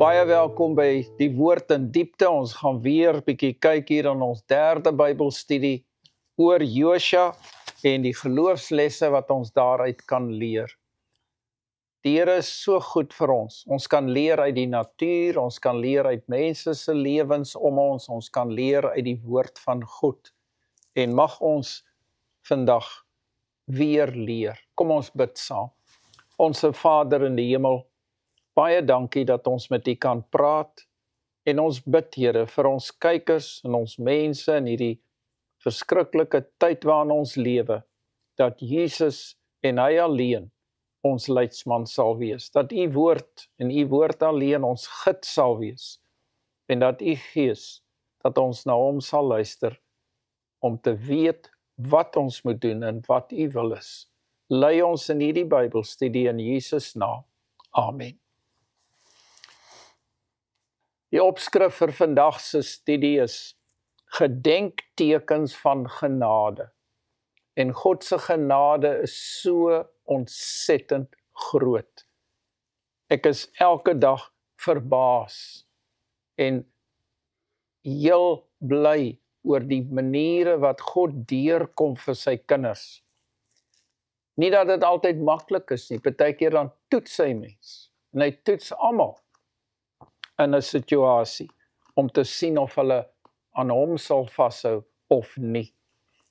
Baie welkom by die woord in diepte. Ons gaan weer bietjie kyk hier in ons derde Bybelstudie oor Josua en die geloofslesse wat ons daaruit kan leer. Die Here is so goed vir ons. Ons kan leer uit die natuur, ons kan leer uit mense se lewens om ons kan leer uit die woord van God. En mag ons vandag weer leer. Kom ons bid saam. Onse Vader in die hemel, baie dankie dat ons met U kan praat en ons bid, Here, vir ons kykers en ons mense in hierdie verskriklike tyd waarin ons lewe, dat Jesus en Hy alleen ons leidsman sal wees, dat U woord en U woord alleen ons gids sal wees en dat U Gees, dat ons na Hom sal luister om te weet wat ons moet doen en wat U wil is. Lei ons in hierdie Bybelstudie in Jesus naam. Amen. Die opskrif vir vandag se studie is gedenktekens van genade. En God se genade is so ontsettend groot. Ek is elke dag verbaas en heel bly oor die maniere wat God deurkom vir sy kinders. Nie dat dit altyd maklik is nie, partykeer dan toets hy mens. En hy toets almal in 'n situasie om te sien of hulle aan hom sal vashou of nie.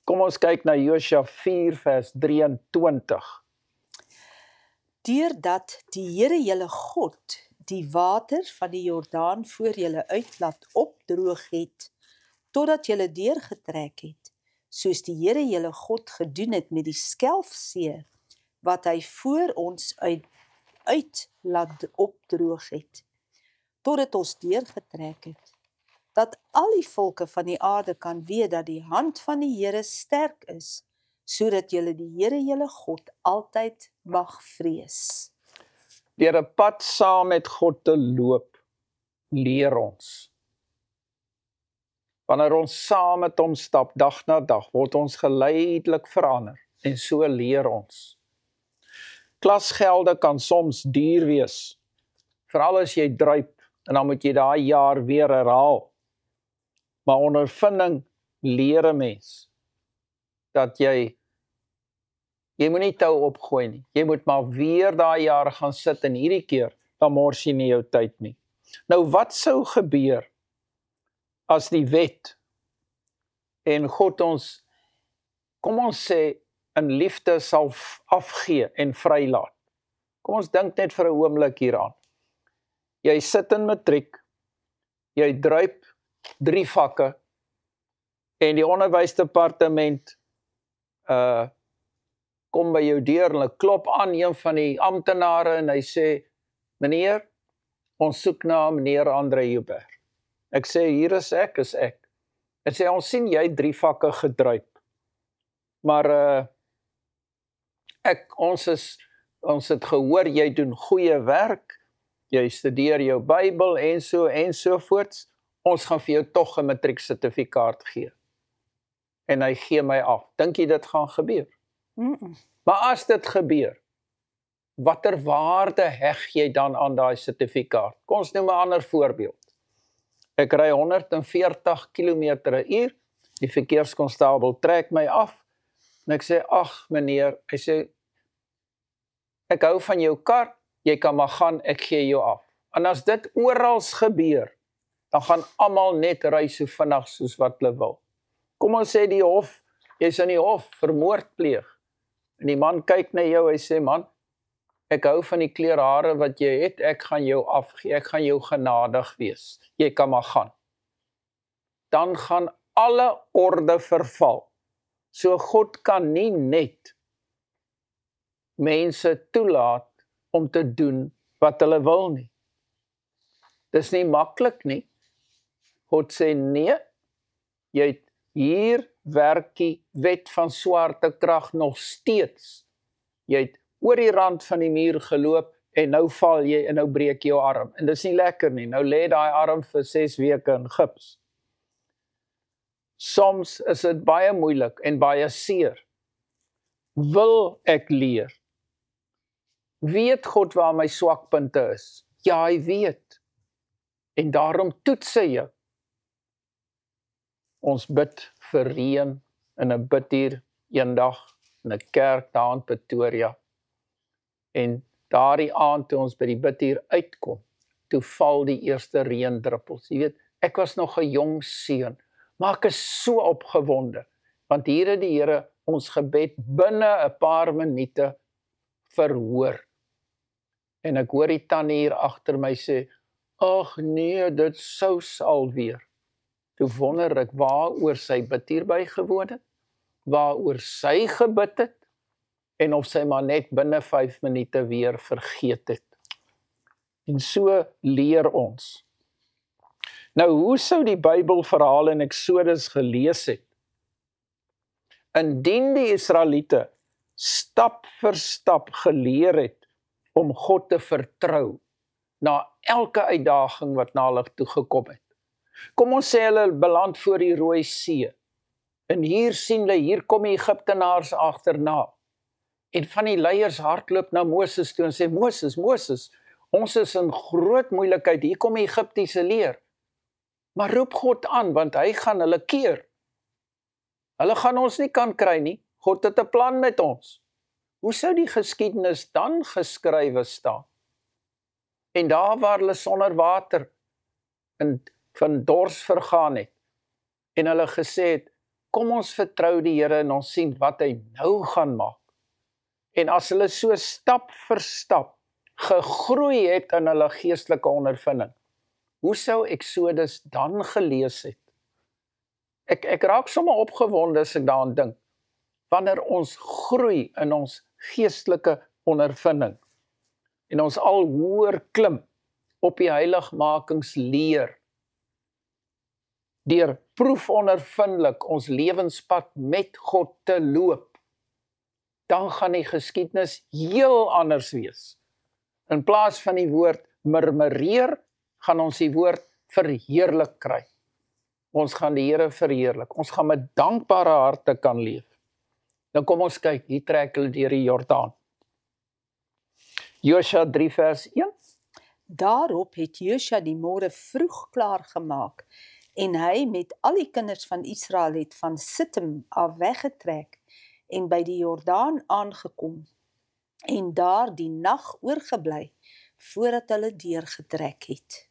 Kom ons kyk na Josua 4 vers 23. Deurdat die Here julle God die water van die Jordaan voor julle uit laat opdroog het, totdat julle deurgetrek het, soos die Here julle God gedoen het met die Skelfsee, wat hy voor ons uit laat opdroog het, totdat ons deurgetrek het, dat al die volke van die aarde kan weet dat die hand van die Here sterk is, sodat julle die Here julle God altyd mag vrees. Deur 'n pad saam met God te loop, leer ons. Wanneer ons saam met hom stap, dag na dag, word ons geleidelik verander, en so leer ons. Klasgelde kan soms duur wees, veral as jy druip, en dan moet jy daai jaar weer herhaal. Maar ondervinding leer 'n mens, dat jy moet nie tou opgooi nie, jy moet maar weer daai jaar gaan sit, en hierdie keer, dan mors jy nie jou tyd nie. Nou wat sou gebeur, as die wet, en God ons, kom ons sê, in liefde sal afgee en vrylaat. Kom ons dink net vir 'n oomblik hieraan. Jy sit in matriek, jy druip 3 vakke, en die onderwysdepartement kom by jou deur, en hulle klop aan een van die amptenare, en hy sê, meneer, ons soek na meneer Andre Joubert. Ek sê, hier is ek. Ek sê, ons sien jy 3 vakke gedruip, maar ons het gehoor, jy doen goeie werk, jy studeer jou Bybel, en so voorts, ons gaan vir jou tog 'n matrieksertifikaat gee. En hy gee my af. Dink jy dit gaan gebeur? Maar as dit gebeur, watter waarde heg jy dan aan daai sertifikaat? Kom ons noem 'n ander voorbeeld. Ek ry 140 km/h, die verkeerskonstabel trek my af, en ek sê, ag meneer, hy sê, ek hou van jou kar, jy kan maar gaan, ek gee jou af. En as dit oral gebeur, dan gaan almal net ry so vinnig soos wat hulle wil. Kom ons sê die hof, jy's in die hof, vermoord pleeg, en die man kyk na jou, hy sê, man, ek hou van die kleur hare wat jy het, ek gaan jou afgee, ek gaan jou genadig wees, jy kan maar gaan. Dan gaan alle orde verval. So God kan nie net mense toelaat om te doen wat hulle wil nie. Dis nie maklik nie. God sê nee, hier werk die wet van swaartekrag nog steeds. Jy het oor die rand van die muur geloop, en nou val jy, en nou breek jou arm. En dis nie lekker nie, nou lê daai arm vir 6 weke in gips. Soms is dit baie moeilik, en baie seer. Wil ek leer? Weet God waar my swakpunte is? Ja, hy weet. En daarom toets hy jou. Ons bid vir reën in 'n bidhuur eendag in 'n kerk daar in Pretoria. En daardie aand toe ons by die bidhuur uitkom, toe val die eerste reendruppels. Jy weet, ek was nog 'n jong seun, maar ek is so opgewonde, want hier het die Here ons gebed binne 'n paar minute verhoor. En ek hoor die tannie hier agter my sê, ag nee, dit sous alweer. Toe wonder ek waaroor sy bid hier bygewoon het, waaroor sy gebid het, en of sy maar net binne 5 minute weer vergeet het. En so leer ons. Nou, hoe sou die Bybelverhaal in Exodus gelees het? Indien die Israeliete stap vir stap geleer het om God te vertrou na elke uitdaging wat na hulle toe gekom het. Kom ons sê hulle beland voor die Rooi See. En hier sien hulle, hier kom die Egiptenaars agterna. En van die leiers hardloop na Moses toe en sê, Moses, ons is in groot moeilikheid, hier kom die Egiptiese leer. Maar roep God aan, want hy gaan hulle keer. Hulle gaan ons nie kan kry nie, God het 'n plan met ons. Hoe sou die geskiedenis dan geskrywe staan? En daar waar hulle sonder water en van dors vergaan het, en hulle gesê het, kom ons vertrou die Here en ons sien wat hy nou gaan maak. En as hulle so stap vir stap gegroei het in hulle geestelike ondervinding, hoe sou Exodus dan gelees het? Ek raak sommer opgewonde as ek daaraan dink, wanneer ons groei in ons geestelike ondervinding, en ons al hoër klim op die heiligmakingsleer, deur proefondervindelik ons lewenspad met God te loop, dan gaan die geskiedenis heel anders wees. In plaas van die woord murmureer, gaan ons die woord verheerlik kry. Ons gaan die Here verheerlik. Ons gaan met dankbare harte kan leef. Dan kom ons kyk, hier trek hulle deur die Jordaan. Josua 3 vers 1. Daarop het Josua die môre vroeg klaar gemaak, en hy met al die kinders van Israel het van Sittim af weggetrek en by die Jordaan aangekom, en daar die nag oorgebly, voordat hulle deurgetrek het.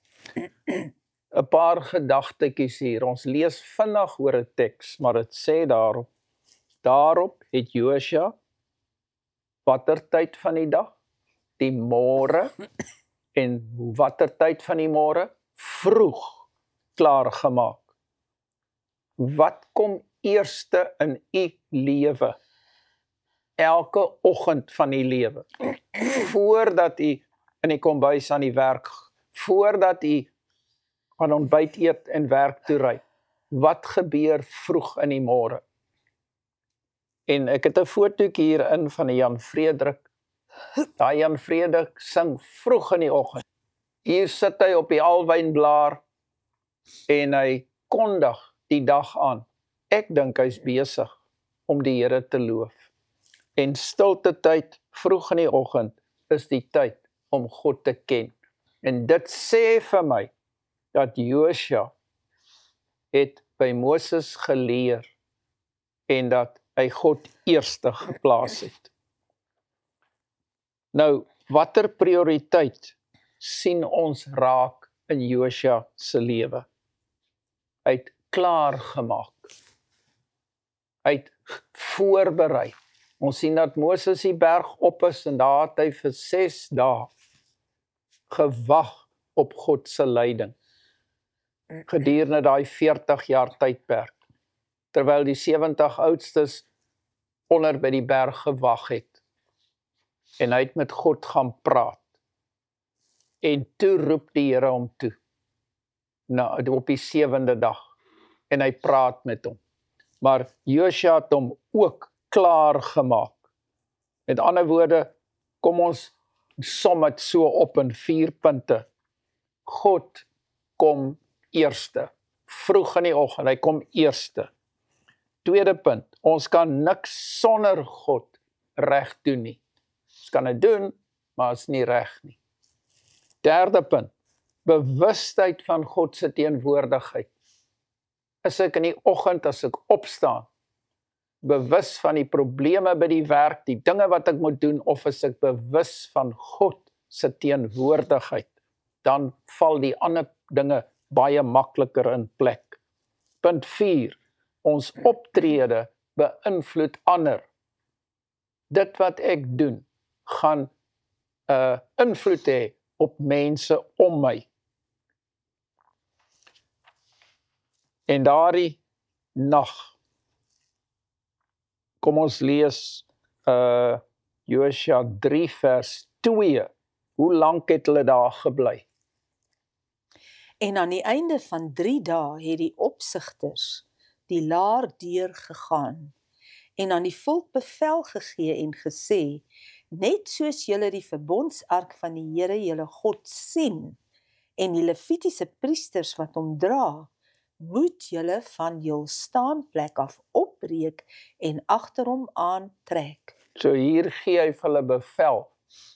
'n Paar gedagtetjies hier. Ons lees vinnig oor 'n teks, maar dit sê daarop het Josua, watter tyd van die dag? Die môre. En watter tyd van die môre? Vroeg klaar gemaak. Wat kom eerste in u lewe? Elke oggend van u lewe. Voordat u in die kombuis aan die werk, voordat u aan ontbyt eet en werk toe ry. Wat gebeur vroeg in die môre? En ek het 'n fotootjie hierin van die Jan Frederik. Daai Jan Frederik sing vroeg in die oggend. Hier sit hy op die alwynblaar en hy kondig die dag aan. Ek dink hy's besig om die Here te loof. En stilte tyd vroeg in die oggend is die tyd om God te ken. En dit sê vir my dat Josua het by Moses geleer en dat hy God eerste geplaas het. Nou, watter prioriteit sien ons raak in Josua se lewe? Hy het klaar gemaak. Hy het voorberei. Ons sien dat Moses die berg op is en daar het hy vir 6 dae gewag op God se leiding. Gedurende daai 40 jaar tydperk, terwyl die 70 oudstes onder by die berg gewag het. En hy het met God gaan praat. En toe roep die Here hom toe, op die 7de dag, en hy praat met hom. Maar Josua het hom ook klaar gemaak. Met ander woorde, kom ons som dit so op in 4 punte. God kom eerste. Vroeg in die oggend, hy kom eerste. Tweede punt, ons kan niks sonder God reg doen nie. Ons kan dit doen, maar is nie reg nie. Derde punt, bewustheid van God se teenwoordigheid. Is ek in die oggend as ek opstaan, bewus van die probleme by die werk, die dinge wat ek moet doen, of is ek bewus van God se teenwoordigheid, dan val die ander dinge baie makliker in plek. Punt 4, ons optrede beïnvloed ander. Dit wat ek doen, gaan invloed hê op mense om my. En daardie nag, kom ons lees Josua 3 vers 2. Hoe lank het hulle daar gebly? En aan die einde van 3 dae het die opsigters die laar deur gegaan en aan die volk bevel gegee en gesê, net soos julle die verbondsark van die Here julle God sien en die Levitiese priesters wat hom dra, moet julle van jul staanplek af opbreek en agter hom aantrek. So hier gee hy vir hulle bevel,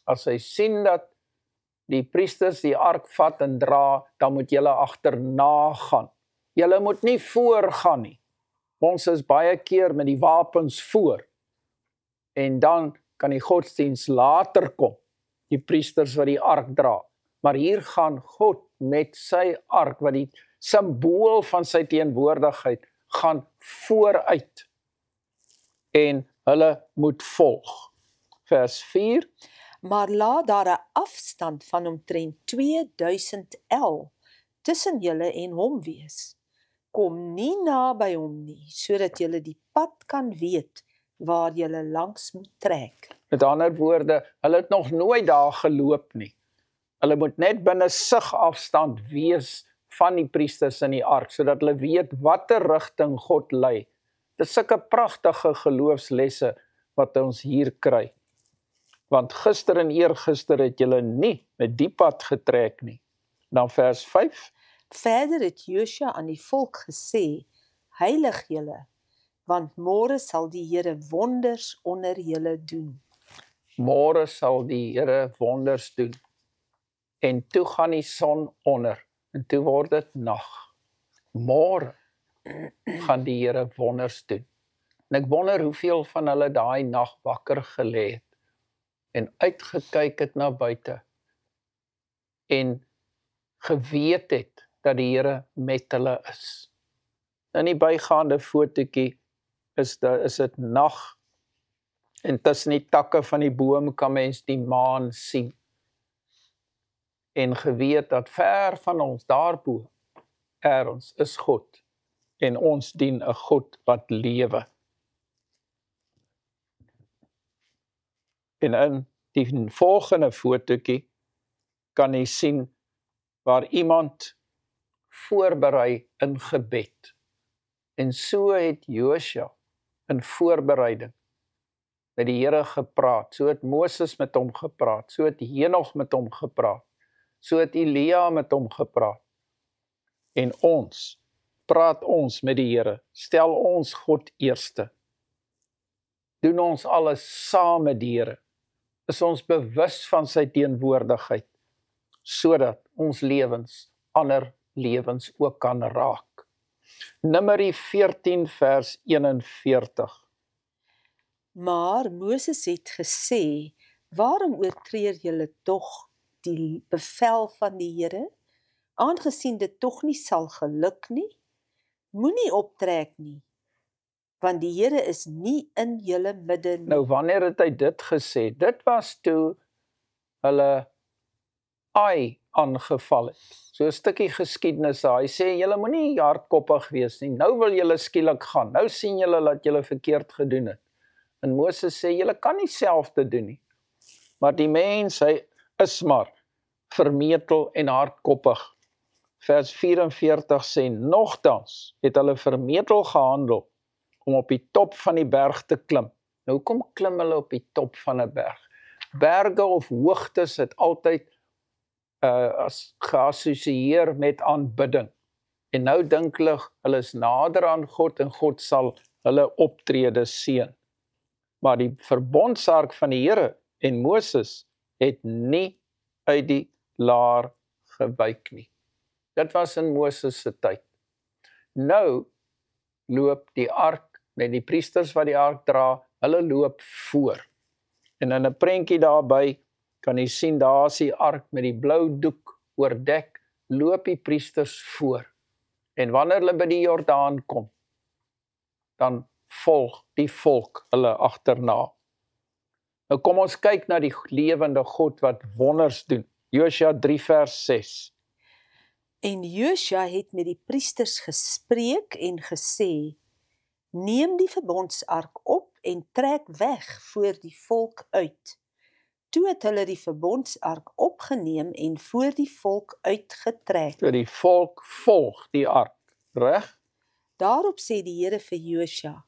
as hy sien dat die priesters die ark vat en dra, dan moet julle agterna gaan. Julle moet nie voorgaan nie. Ons is baie keer met die wapens voor. En dan kan die godsdiens later kom, die priesters wat die ark dra. Maar hier gaan God met sy ark, wat die simbool van sy teenwoordigheid, gaan vooruit. En hulle moet volg. Vers 4. Maar laat daar 'n afstand van omtrent 2000 el tussen julle en hom wees. Kom nie naby hom nie, sodat julle die pad kan weet waar julle langs moet trek. Met ander woorde, hulle het nog nooit daar geloop nie. Hulle moet net binne sigafstand wees van die priesters in die ark, sodat hulle weet watter rigting God lei. Dit is sulke pragtige geloofslesse wat ons hier kry. Want gister en eergister het julle nie met die pad getrek nie. Dan vers 5. Verder het Josua aan die volk gesê, heilig julle, want môre sal die Here wonders onder julle doen. Môre sal die Here wonders doen. En toe gaan die son onder, en toe word dit nag. Môre gaan die Here wonders doen. En ek wonder hoeveel van hulle daai nag wakker gelê het, en uitgekyk het na buite, en geweet het dat die Here met hulle is. In die bygaande fotootjie is dit nag, en tussen die takke van die boom kan mens die maan sien. En geweet dat ver van ons, daarbo, ergens is God, en ons dien 'n God wat lewe. En in die volgende fotootjie kan jy sien waar iemand voorberei in gebed. En so het Josua in voorbereiding met die Here gepraat. So het Moses met hom gepraat. So het Henog met hom gepraat. So het Elia met hom gepraat. En ons, praat ons met die Here. Stel ons God eerste. Doen ons alles saam met die Here. Is ons bewus van sy teenwoordigheid, sodat ons lewens, ander lewens ook kan raak. Numeri 14 vers 41. Maar Moses het gesê, waarom oortree julle tog die bevel van die Here? Aangesien dit tog nie sal geluk nie, moenie optrek nie, want die Here is nie in julle midde nie. Nou wanneer het hy dit gesê? Dit was toe hulle Ai aangeval het. So 'n stukkie geskiedenis daar. Hy sê, julle moenie hardkoppig wees nie. Nou wil julle skielik gaan. Nou sien julle dat julle verkeerd gedoen het. En Moses sê, julle kan nie self dit doen nie. Maar die mens, hy is maar vermetel en hardkoppig. Vers 44 sê, nogtans het hulle vermetel gehandel om op die top van die berg te klim. Nou, hoekom klim hulle op die top van 'n berg? Berge of hoogtes het altyd geassosieer met aanbidding. En nou dink hulle is nader aan God en God sal hulle optrede seën. Maar die verbondsark van die Here en Moses het nie uit die laar gewyk nie. Dit was in Moses se tyd. Nou loop die ark, met die priesters wat die ark dra, hulle loop voor. En in 'n prentjie daarby kan jy sien, daar is die ark met die blou doek oordek, loop die priesters voor. En wanneer hulle by die Jordaan kom, dan volg die volk hulle agterna. Nou kom ons kyk na die lewende God wat wonders doen. Josua 3 vers 6. En Josua het met die priesters gespreek en gesê, neem die verbondsark op en trek weg voor die volk uit. Toe het hulle die verbondsark opgeneem en voor die volk uitgetrek. So die volk volg die ark, reg? Daarop sê die Here vir Josua,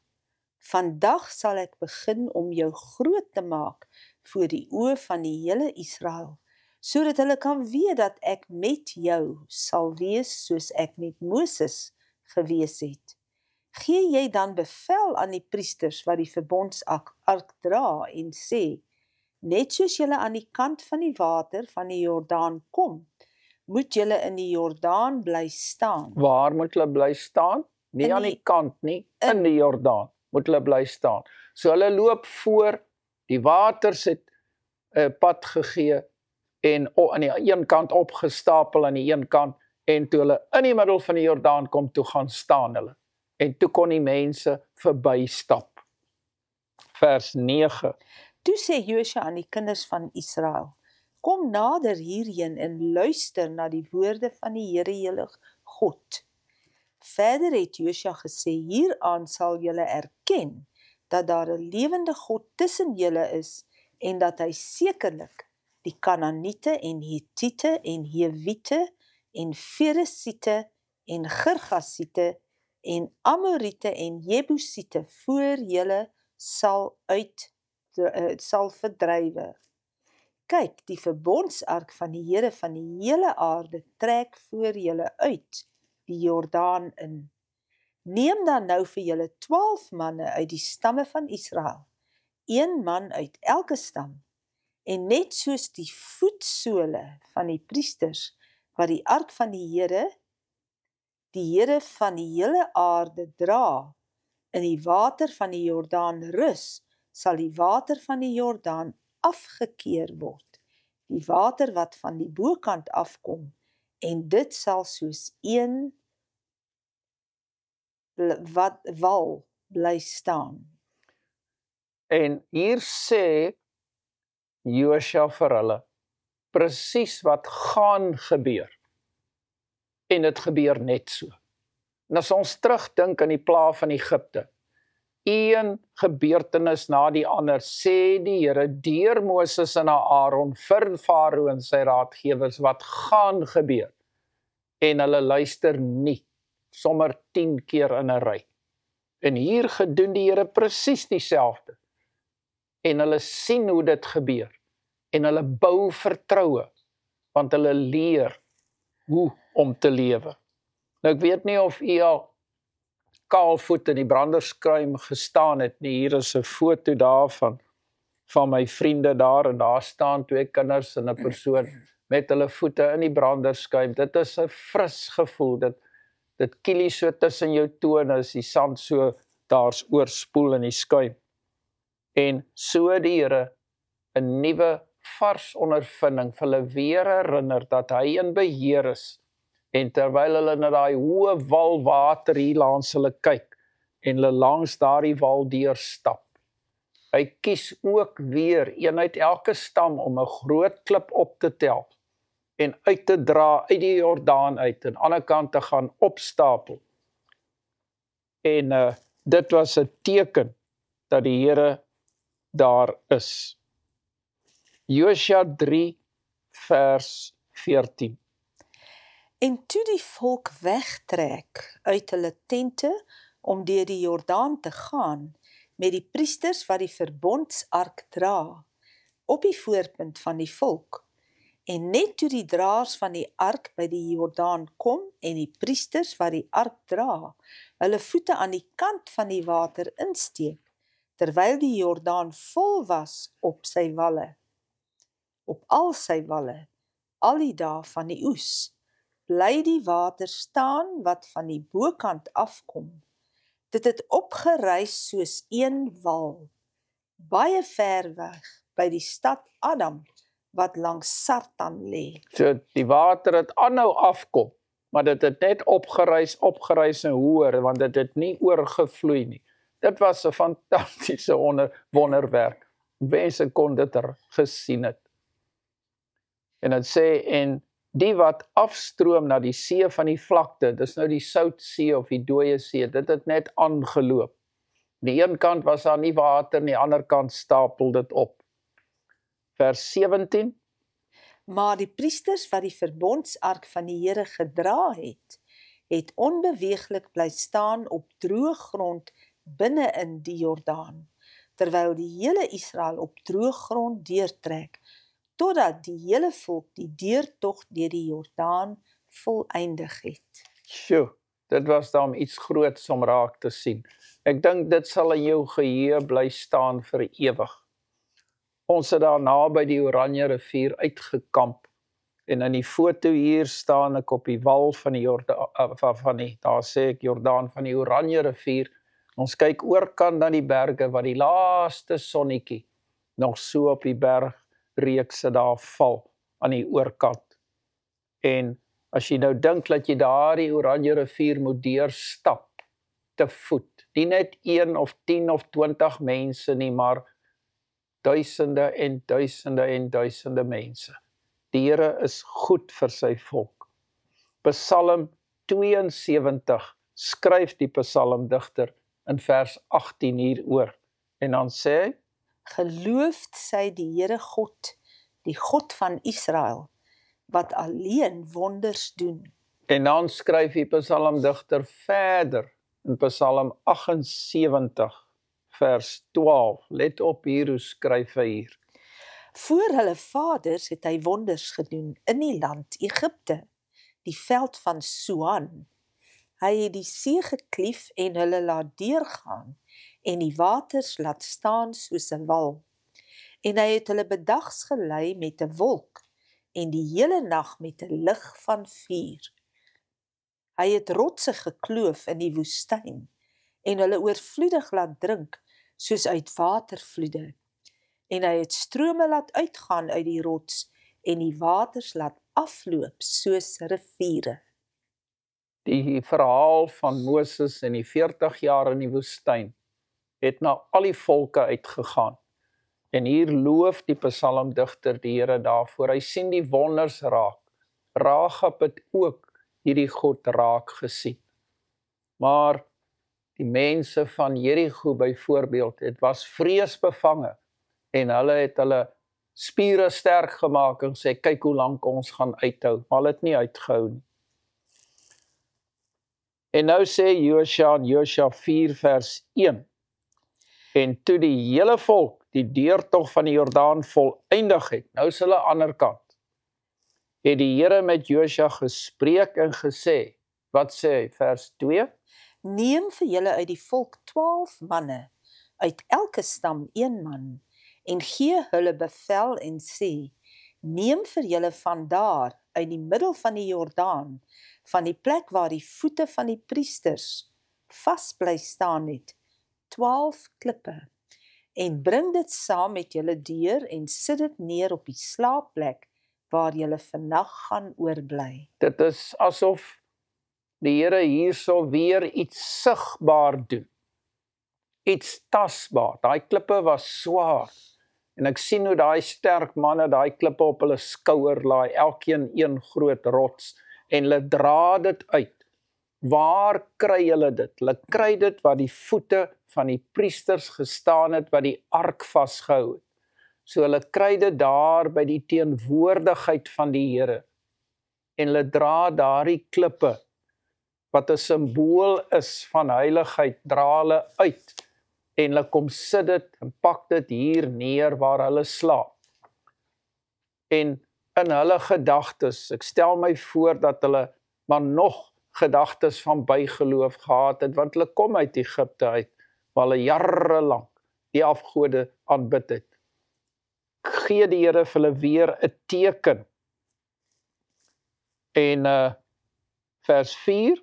vandag sal ek begin om jou groot te maak voor die oë van die hele Israel, sodat hulle kan weet dat ek met jou sal wees soos ek met Moses gewees het. Gee jy dan bevel aan die priesters wat die verbondsark dra en sê, net soos julle aan die kant van die water van die Jordaan kom, moet julle in die Jordaan bly staan. Waar moet hulle bly staan? Nie aan die kant nie, in die Jordaan moet hulle bly staan. So hulle loop voor, die waters het 'n pad gegee en aan die een kant opgestapel aan die een kant, en toe hulle in die middel van die Jordaan kom, toe gaan staan hulle. En toe kon die mense verbystap. Vers 9. Toe sê Josua aan die kinders van Israel, kom nader hierheen en luister na die woorde van die Here julle God. Verder het Josua gesê, hieraan sal julle erken dat daar 'n lewende God tussen julle is en dat hy sekerlik die Kanaaniete en Hittiete en Hewiete en Feresiete en Girgasiete en Amoriete en Jebusiete voor julle sal verdrywe. Kyk, die verbondsark van die Here van die hele aarde trek voor julle uit die Jordaan in. Neem dan nou vir julle 12 manne uit die stamme van Israel, 1 man uit elke stam, en net soos die voetsole van die priesters wat die ark van die Here van die hele aarde dra, in die water van die Jordaan rus, sal die water van die Jordaan afgekeer word, die water wat van die bokant afkom, en dit sal soos een wal bly staan. En hier sê Josua vir hulle presies wat gaan gebeur. En dit gebeur net so. En as ons terugdink aan die pla van Egipte, een gebeurtenis na die ander, sê die Here deur Moses en Aaron vir Farao en sy raadgewers wat gaan gebeur. En hulle luister nie, sommer 10 keer in 'n ry. En hier gedoen die Here presies dieselfde. En hulle sien hoe dit gebeur. En hulle bou vertroue, want hulle leer hoe om te lewe. Nou ek weet nie of u al kaalvoet in die branderskruim gestaan het nie. Hier is 'n foto daarvan van my vriende daar, en daar staan 2 kinders en 'n persoon met hulle voete in die branderskuim. Dit is 'n fris gevoel. Dit kielie so tussen jou tone as die sand so daar oorspoel in die skuim. En so die Here 'n nuwe vars ondervinding vir hulle weer herinner dat hy in beheer is. En terwyl hulle na daai hoë wal water hier langs hulle kyk en hulle langs daardie wal deurstap, hy kies ook weer een uit elke stam om 'n groot klip op te tel en uit te dra uit die Jordaan uit en aan die ander kant te gaan opstapel. En dit was 'n teken dat die Here daar is. Josua 3 vers 14. En toe die volk wegtrek uit hulle tente om deur die Jordaan te gaan, met die priesters wat die verbondsark dra, op die voorpunt van die volk, en net toe die draers van die ark by die Jordaan kom, en die priesters wat die ark dra, hulle voete aan die kant van die water insteek, terwyl die Jordaan vol was op al sy walle, al die dae van die oes, bly die water staan wat van die bokant afkom. Dit het opgereis soos een wal, baie ver weg by die stad Adam, wat langs Sartan lê. So die water het aanhou afkom, maar dit het net opgereis en hoër, want dit het nie oorgevloei nie. Dit was 'n fantastiese wonderwerk. Mense kon dit gesien het. En dit sê, en die wat afstroom na die see van die vlakte, dis nou die Soutsee of die Dooie See, dit het net aangeloop. Die een kant was daar nie water, die ander kant stapel dit op. Vers 17. Maar die priesters wat die verbondsark van die Here gedra het onbeweeglik bly staan op droë grond binne in die Jordaan, terwyl die hele Israel op droë grond deurtrek, totdat die hele volk die deurtog deur die Jordaan volëindig het. Sjoe, dit was dan iets groots om raak te sien. Ek dink dit sal in jou geheue bly staan vir ewig. Ons het daar naby die Oranje rivier uitgekamp, en in die foto hier staan ek op die wal van die Jordaan, daar sê ek Jordaan, van die Oranje rivier. Ons kyk oorkant na die berge, waar die laaste sonnetjie nog so op die bergreekse daar val, aan die oorkant. En as jy nou dink dat jy daar die Oranje rivier moet deurstap, te voet, nie net 1 of 10 of 20 mense nie, maar duisende en duisende en duisende mense. Die Here is goed vir sy volk. Psalm 72 skryf die psalmdigter in vers 18 hieroor. En dan sê hy, Geloofd sy die Here God, die God van Israel, wat alleen wonders doen. En dan skryf die psalmdigter verder in Psalm 78 vers 12. Let op hier, hoe skryf hy hier. Voor hulle vaders het hy wonders gedoen in die land Egipte, die veld van Suan. Hy het die see geklief en hulle laat deurgaan, en die waters laat staan soos 'n wal. En hy het hulle bedags gelei met 'n wolk, en die hele nag met 'n lig van vuur. Hy het rotse gekloof in die woestyn, en hulle oorvloedig laat drink, soos uit watervloede. En hy het strome laat uitgaan uit die rots, en die waters laat afloop soos riviere. Die verhaal van Moses en die 40 jaar in die woestyn het na al die volke uitgegaan. En hier loof die psalmdigter die Here daarvoor. Hy sien die wonders raak. Rahab het ook hierdie God raak gesien. Maar die mense van Jerigo byvoorbeeld, het was vreesbevange, en hulle het hulle spiere sterk gemaak en sê, kyk hoe lank ons gaan uithou, maar hulle het nie uitgehou nie. En nou sê Josua in Josua 4 vers 1, en toe die hele volk die deurtog van die Jordaan volëindig het, nou is hulle aan die ander kant, het die Here met Josua gespreek en gesê, wat sê hy, vers 2? Neem vir julle uit die volk 12 manne, uit elke stam 1 man, en gee hulle bevel en sê, neem vir julle vandaar uit die middel van die Jordaan, van die plek waar die voete van die priesters vas bly staan het, 12 klippe, en bring dit saam met julle deur en sit dit neer op die slaapplek waar julle vannag gaan oorbly. Dit is asof die Here hierso weer iets sigbaar doen. Iets tasbaar. Daai klippe was swaar. En ek sien hoe daai sterk manne daai klippe op hulle skouer laai, elkeen een groot rots, en hulle dra dit uit. Waar kry hulle dit? Hulle kry dit waar die voete van die priesters gestaan het, wat die ark vasgehou het. So hulle kry dit daar by die teenwoordigheid van die Here. En hulle dra daardie klippe, wat 'n simbool is van heiligheid, dra hulle uit. En hulle kom sit dit en pak dit hier neer waar hulle slaap. En in hulle gedagtes, ek stel my voor dat hulle maar nog gedagtes van bygeloof gehad het, want hulle kom uit Egipte uit, waar hulle jare lank die afgode aanbid het. Gee die Here vir hulle weer 'n teken En vers 4,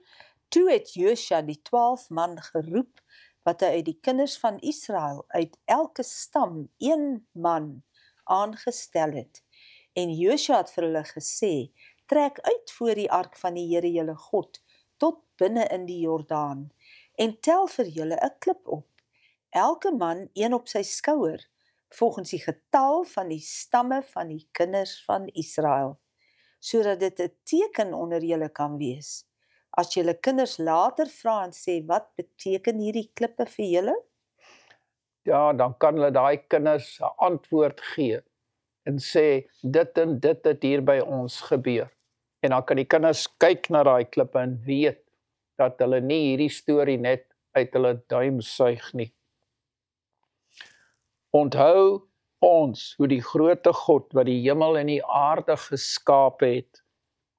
Toe het Josua die 12 man geroep, wat hy uit die kinders van Israel uit elke stam 1 man aangestel het. En Josua het vir hulle gesê, trek uit voor die ark van die Here julle God, tot binne in die Jordaan, en tel vir julle 'n klip op, elke man een op sy skouer, volgens die getal van die stamme van die kinders van Israel, sodat dit 'n teken onder julle kan wees. As julle kinders later vra en sê, wat beteken hierdie klippe vir julle? ja, dan kan hulle daai kinders 'n antwoord gee en sê, dit en dit het hier by ons gebeur. En dan kan die kinders kyk na daai klippe en weet dat hulle nie hierdie storie net uit hulle duim suig nie. Onthou ons, hoe die grootte God wat die hemel en die aarde geskaap het,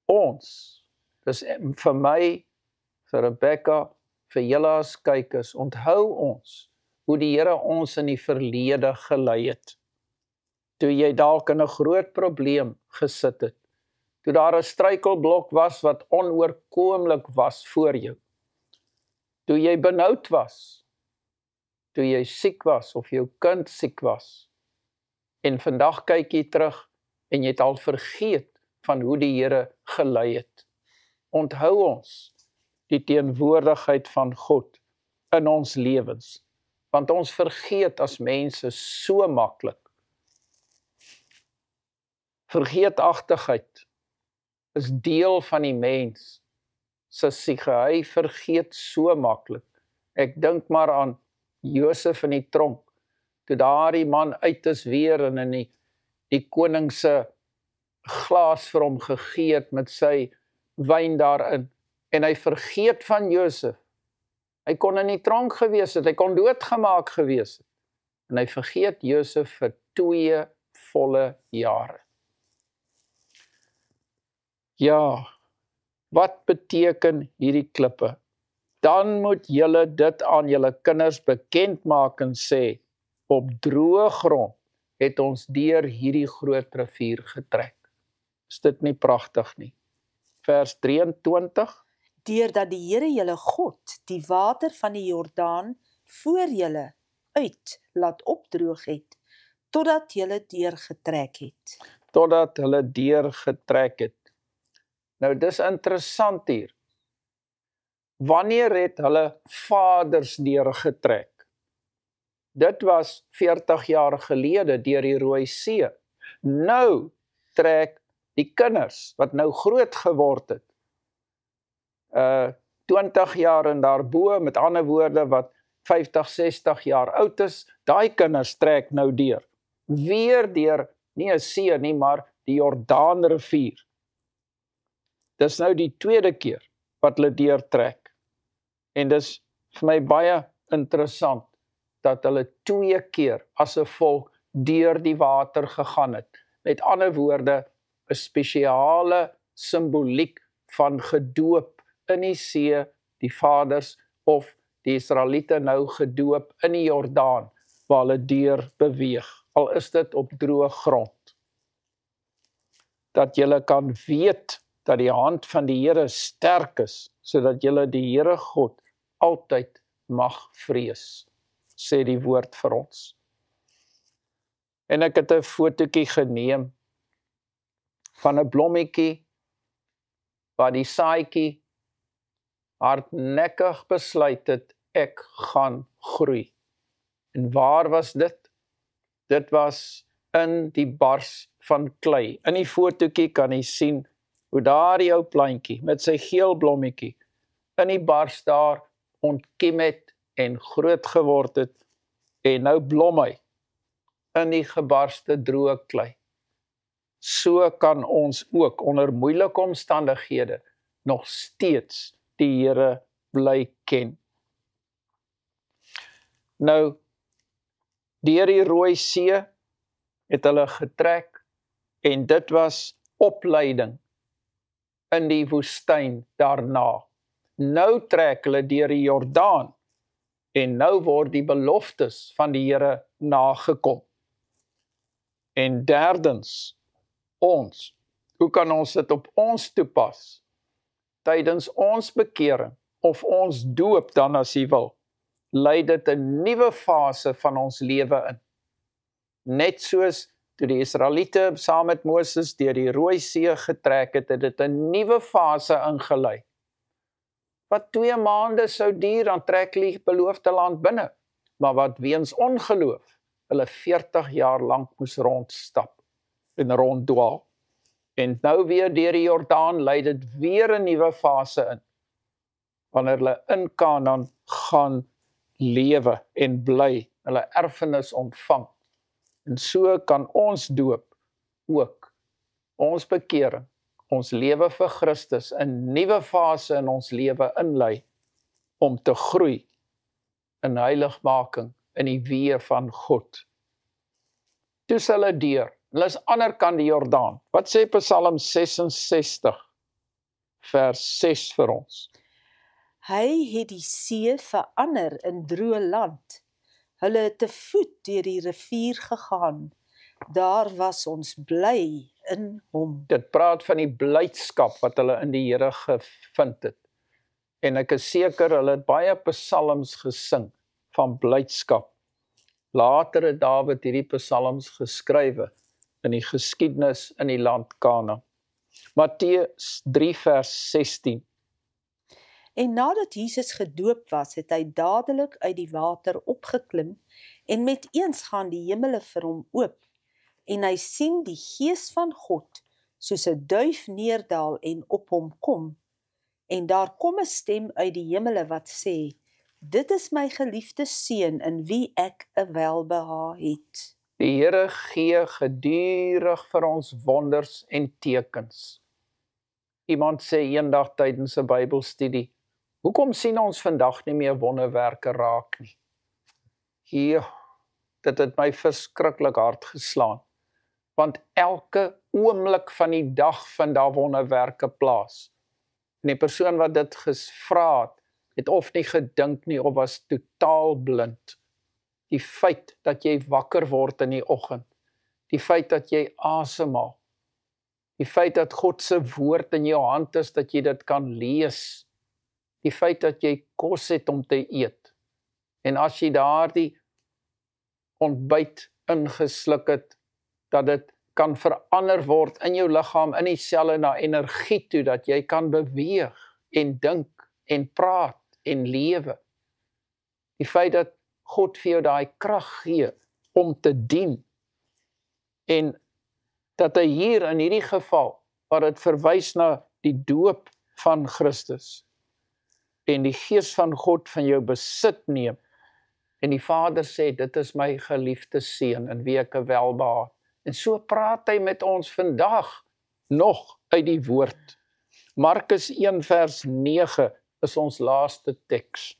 ons, dis vir my, vir Rebecca, vir julle as kykers, onthou ons, hoe die Here ons in die verlede gelei het. Toe jy dalk in 'n groot probleem gesit het, toe daar 'n struikelblok was wat onoorkomlik was voor jou, toe jy benoud was, toe jy siek was of jou kind siek was, en vandag kyk jy terug en jy het al vergeet van hoe die Here gelei het. Onthou ons die teenwoordigheid van God in ons lewens, want ons vergeet as mense so maklik. Vergeetachtigheid is deel van die mens se siege. Hy vergeet so maklik. Ek dink maar aan Josef in die tronk, toe daardie man uit is weer en in die koning se glas vir hom gegee het met sy wyn daarin, en hy vergeet van Josef. Hy kon in die tronk gewees het, hy kon doodgemaak gewees het, en hy vergeet Josef vir 2 volle jare. Ja, wat beteken hierdie klippe? Dan moet julle dit aan julle kinders bekend maak en sê, op droë grond het ons deur hierdie groot rivier getrek. Is dit nie pragtig nie? Vers 23. Deurdat die Here julle God die water van die Jordaan voor julle uit laat opdroog het, totdat julle deurgetrek het. Totdat hulle deurgetrek het. Nou, dis interessant hier. Wanneer het hulle vaders deurgetrek? Dit was 40 jaar gelede deur die Rooi See. Nou trek die kinders, wat nou groot geword het, 20 jaar en daarbo, met ander woorde wat 50, 60 jaar oud is, daai kinders trek nou deur. Weer deur, nie 'n see nie, maar die Jordaanrivier. Dis nou die tweede keer wat hulle deurtrek. En dis vir my baie interessant, dat hulle 2 keer as 'n volk deur die water gegaan het. Met ander woorde, 'n spesiale simboliek van gedoop in die see, die vaders of die Israeliete nou gedoop in die Jordaan, waar hulle deur beweeg, al is dit op droë grond. Dat julle kan weet dat die hand van die Here sterk is, sodat julle die Here God altyd mag vrees, sê die woord vir ons. En ek het 'n fotootjie geneem van 'n blommetjie wat die saadjie hardnekkig besluit het, ek gaan groei. En waar was dit? Dit was in die bars van klei. In die fotootjie kan jy sien hoe daardie ou plantjie met sy geel blommetjie in die bars daar ontkiem het en groot geword het, en nou blom hy in die gebarste droë klei. So kan ons ook onder moeilike omstandighede nog steeds die Here bly ken. Nou, deur die Rooi See het hulle getrek, en dit was opleiding in die woestyn daarna. Nou trek hulle deur die Jordaan, en nou word die beloftes van die Here nagekom. En derdens, ons, Hoe kan ons dit op ons toepas? Tydens ons bekering, of ons doop dan as jy wil, lei dit 'n nuwe fase van ons lewe in. Net soos toe die Israeliete saam met Moses deur die Rooi See getrek het, het dit 'n nuwe fase ingelei. Wat 2 maande sou duur, dan trek hulle die beloofde land binne, maar wat weens ongeloof, hulle 40 jaar lank moes rondstap en ronddwaal. En nou weer deur die Jordaan lei dit weer 'n nuwe fase in, wanneer hulle in Kanaan gaan lewe en bly, hulle erfenis ontvang. En so kan ons doop ook, ons bekering, ons lewe vir Christus, 'n nuwe fase in ons lewe inlei, om te groei in heiligmaking, in die weë van God. Toe is hulle deur, hulle is ander kant die Jordaan. Wat sê Psalm 66, vers 6 vir ons? Hy het die see verander in droë land. Hulle het te voet deur die rivier gegaan. Daar was ons bly in hom. Dit praat van die blydskap wat hulle in die Here gevind het. En ek is seker, hulle het baie psalms gesing van blydskap. Later het Dawid hierdie psalms geskrywe in die geskiedenis in die land Kanaan. Matteus 3 vers 16. En nadat Jesus gedoop was, het hy dadelik uit die water opgeklim en met eens gaan die hemele vir hom oop. En hy sien die Gees van God soos 'n duif neerdaal en op hom kom. En daar kom 'n stem uit die hemele wat sê, dit is my geliefde seun in wie ek 'n welbehae het. Die Here gee gedurig vir ons wonders en tekens. Iemand sê eendag tydens 'n Bybelstudie, hoekom sien ons vandag nie meer wonderwerke raak nie? Dit het my verskriklik hard geslaan, want elke oomblik van die dag vind daar wonderwerke plaas. En die persoon wat dit gevra het of nie gedink nie of was totaal blind. Die feit dat jy wakker word in die oggend, die feit dat jy asemhaal, die feit dat God se woord in jou hand is, dat jy dit kan lees, die feit dat jy kos het om te eet, en as jy daardie ontbyt ingesluk het, dat dit kan verander word in jou liggaam, in die selle na energie toe, dat jy kan beweeg en dink en praat en lewe. Die feit dat God vir jou daai krag gee om te dien, en dat hy hier in hierdie geval, waar dit verwys na die doop van Christus, en die Gees van God van jou besit neem, en die Vader sê, dit is my geliefde seun, in wie ek 'n welbehae. En so praat hy met ons vandag, nog uit die woord. Markus 1 vers 9 is ons laaste teks.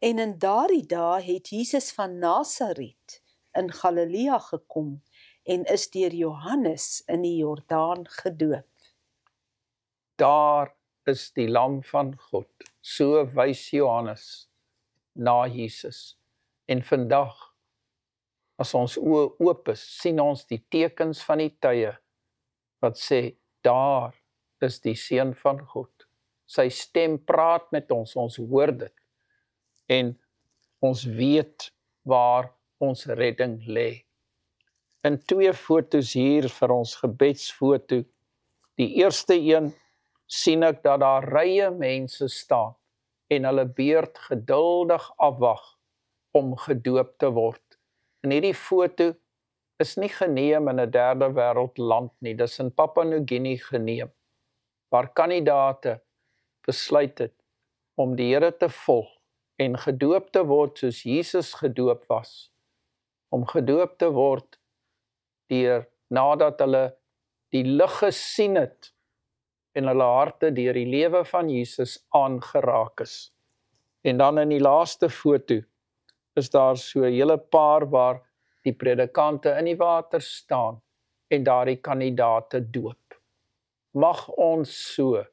En in daardie dae het Jesus van Nasaret in Galilea gekom, en is deur Johannes in die Jordaan gedoop. Daar is die lam van God, so wys Johannes na Jesus. En vandag, as ons oë oop is, sien ons die tekens van die tye, wat sê, daar is die Seun van God. Sy stem praat met ons hoor dit, en ons weet waar ons redding lê. In 2 foto's hier vir ons gebedsfoto. Die eerste een sien ek dat daar rye mense staan en hulle beurt geduldig afwag om gedoop te word. En hierdie foto is nie geneem in 'n derde wêreld land nie, dis in Papua New Guinea geneem, waar kandidate besluit het om die Here te volg en gedoop te word soos Jesus gedoop was, om gedoop te word deur nadat hulle die lig gesien het en hulle harte deur die lewe van Jesus aangeraak is. En dan in die laaste foto is daar so 'n hele paar waar die predikante in die water staan en daardie kandidate doop. Mag ons so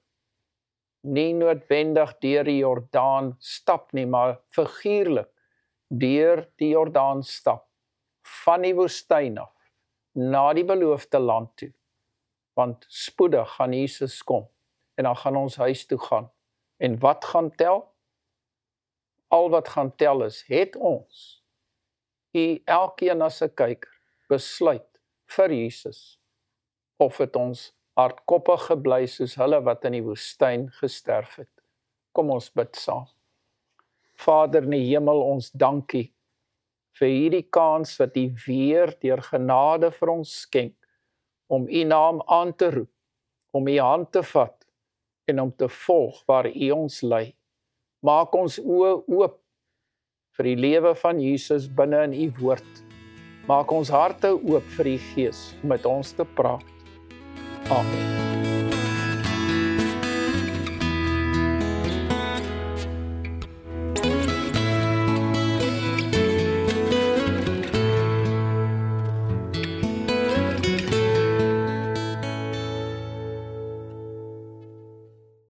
nie noodwendig deur die Jordaan stap nie, maar figuurlik deur die Jordaan stap, van die woestyn af, na die beloofde land toe. want spoedig gaan Jesus kom, en dan gaan ons huis toe gaan. En wat gaan tel? Al wat gaan tel is, het ons, elkeen as 'n kyker, besluit vir Jesus, of het ons hardkoppig gebly soos hulle wat in die woestyn gesterf het. Kom ons bid saam. Vader in die hemel, ons dankie vir hierdie kans wat U weer deur genade vir ons skenk, om U naam aan te roep, om U hand te vat, en om te volg waar U ons lei. Maak ons oë oop vir die lewe van Jesus binne in U woord. Maak ons harte oop vir die Gees om met ons te praat. Amen.